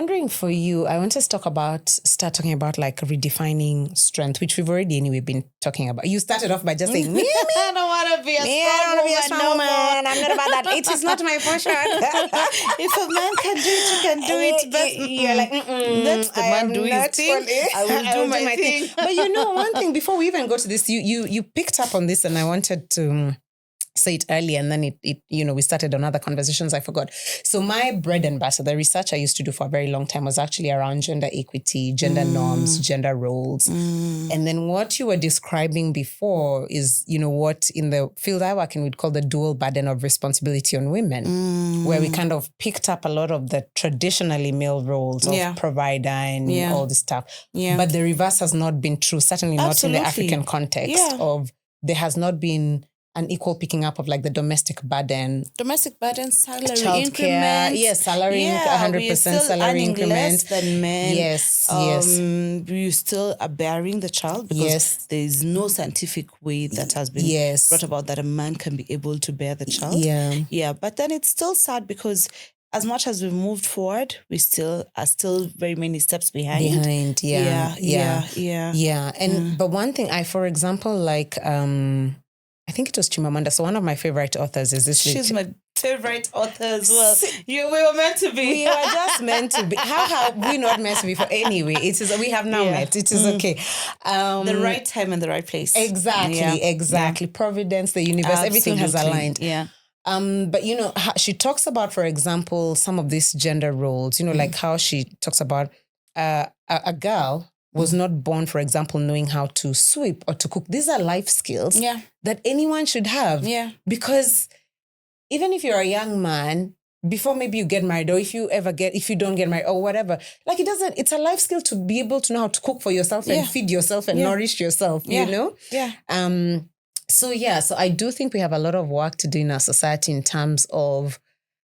wondering for you, I want to start talking about like redefining strength, which we've already anyway been talking about. You started off by just saying, me, I don't want to be a strong woman. I'm not about that. It is not my portion. If a man can do it, you can do it. But you're like, let the man do his thing. I will do my thing. But you know, one thing, before we even go to this, you picked up on this and I wanted to say it earlier, and then it we started on other conversations. I forgot. So my bread and butter, the research I used to do for a very long time was actually around gender equity, gender norms, gender roles. And then what you were describing before is, what in the field I work in we'd call the dual burden of responsibility on women, where we kind of picked up a lot of the traditionally male roles of provider and all this stuff. Yeah. But the reverse has not been true, certainly not in the African context of there has not been an equal picking up of like the domestic burden, salary increment. Yes, salary, 100% salary increment. Less than men. Yes. You still are bearing the child because there is no scientific way that has been brought about that a man can be able to bear the child. Yeah. But then it's still sad because as much as we've moved forward, we still are very many steps behind. Yeah. And but one thing for example, like I think it was Chimamanda. So one of my favorite authors is this. She's my favorite author as well. We were meant to be. We were just meant to be. How have we not meant to be? For anyway, it is. We have now met. It is okay. The right time and the right place. Exactly. Providence, the universe, everything has aligned. Yeah. But she talks about, for example, some of these gender roles. Like how she talks about a girl was not born, for example, knowing how to sweep or to cook. These are life skills that anyone should have. Yeah. Because even if you're a young man, before maybe you get married, or if you don't get married or whatever, like it's a life skill to be able to know how to cook for yourself and feed yourself and nourish yourself, Yeah. So I do think we have a lot of work to do in our society in terms of,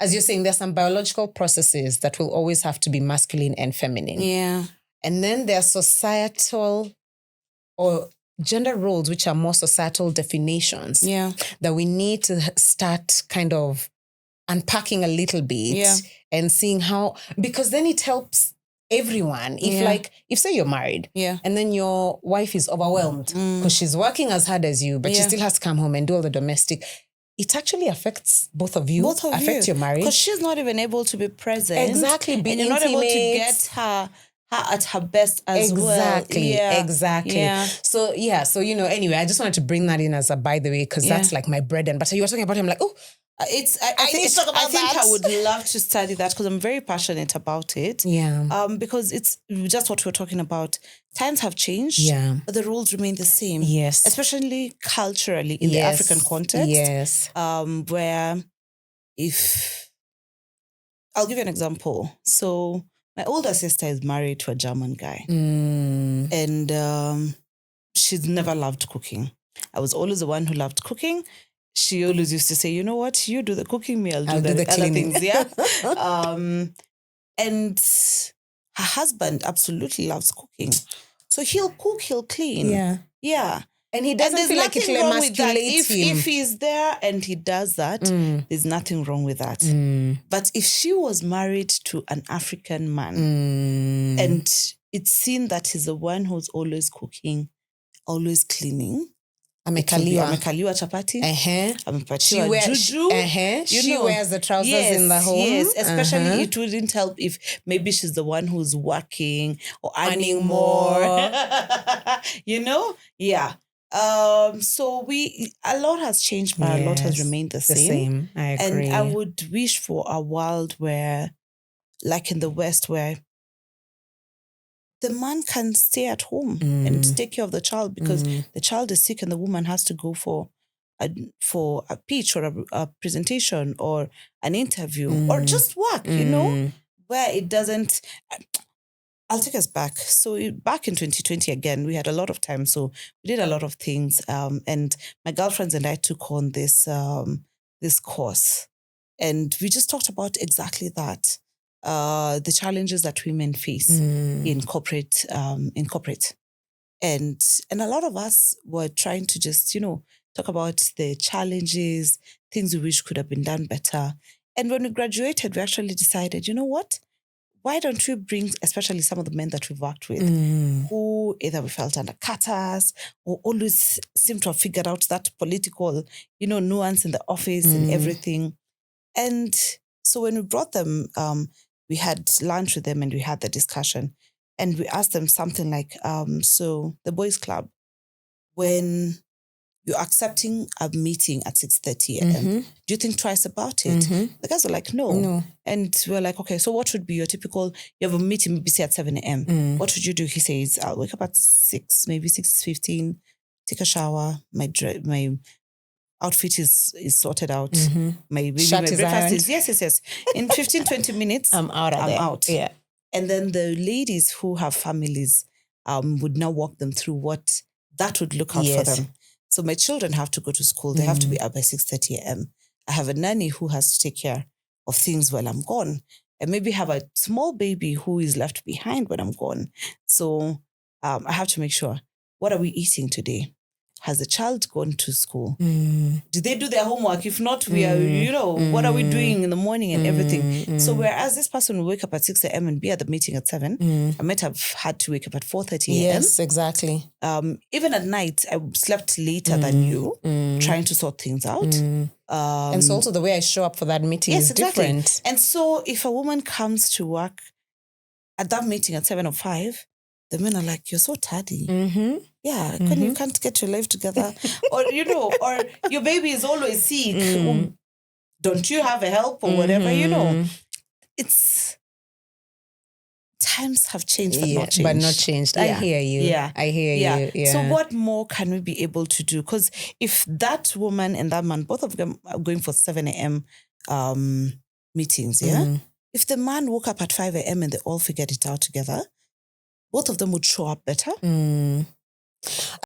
as you're saying, there's some biological processes that will always have to be masculine and feminine. Yeah. And then there are societal or gender roles, which are more societal definitions that we need to start kind of unpacking a little bit and seeing how, because then it helps everyone. If say you're married and then your wife is overwhelmed because she's working as hard as you, but she still has to come home and do all the domestic, it actually affects both of you. Affects your marriage. Because she's not even able to be present. Exactly. Be and you're intimate. not able to get her at her best as well. Exactly. Yeah. So anyway, I just wanted to bring that in as a by the way, because that's like my bread and butter. You were talking about him like, I think I would love to study that because I'm very passionate about it. Yeah. Because it's just what we're talking about. Times have changed, but the rules remain the same. Yes. Especially culturally in the African context. Yes. Where I'll give you an example. So my older sister is married to a German guy. And she's never loved cooking. I was always the one who loved cooking. She always used to say, you know what, you do the cooking, me, I'll do the other things. Yeah. And her husband absolutely loves cooking. So he'll cook, he'll clean. Yeah. Yeah. And he doesn't feel like it will emasculate him. If he's there and he does that, there's nothing wrong with that. But if she was married to an African man and it's seen that he's the one who's always cooking, always cleaning, amekaliwa chapati, amepatiwa juju, she wears the trousers in the home. Yes, especially it wouldn't help if maybe she's the one who's working or earning more. Yeah. So a lot has changed, but a lot has remained the same. I agree. And I would wish for a world where, like in the West, where the man can stay at home and take care of the child because the child is sick and the woman has to go for a pitch or a presentation or an interview or just work, where it doesn't... I'll take us back. So back in 2020, again, we had a lot of time. So we did a lot of things. And my girlfriends and I took on this course. And we just talked about exactly that. The challenges that women face in corporate. And a lot of us were trying to just, talk about the challenges, things we wish could have been done better. And when we graduated, we actually decided, you know what? why don't we bring, especially some of the men that we've worked with, who either we felt undercut us or always seem to have figured out that political, nuance in the office and everything. And so when we brought them, we had lunch with them and we had the discussion. And we asked them something like, so the boys' club, when you're accepting a meeting at 6:30 a.m., do you think twice about it? The guys were like, no. And we're like, okay, so what would be your typical, you have a meeting maybe say at 7 a.m. What would you do? He says, I'll wake up at 6, maybe 6:15, take a shower, my outfit is sorted out. My breakfast is, yes. In 15, 20 minutes, I'm out. Yeah. And then the ladies who have families would now walk them through what that would look out for them. So my children have to go to school. They have to be up by 6:30 a.m. I have a nanny who has to take care of things while I'm gone. And maybe have a small baby who is left behind when I'm gone. So I have to make sure, what are we eating today? Has the child gone to school? Do they do their homework? If not, we are, what are we doing in the morning and everything? So whereas this person will wake up at 6 a.m. and be at the meeting at 7, I might have had to wake up at 4:30 a.m. Yes, exactly. Even at night, I slept later than you, trying to sort things out. And so also the way I show up for that meeting is different. And so if a woman comes to work at that meeting at 7 or 5, the men are like, you're so tardy. Yeah, you can't get your life together. Or, or your baby is always sick. Don't you have a help or whatever, It's, times have changed, but not changed. I hear you. Yeah. I hear you. Yeah. So what more can we be able to do? Because if that woman and that man, both of them are going for 7 a.m. Meetings, if the man woke up at 5 a.m. and they all figured it out together, both of them would show up better.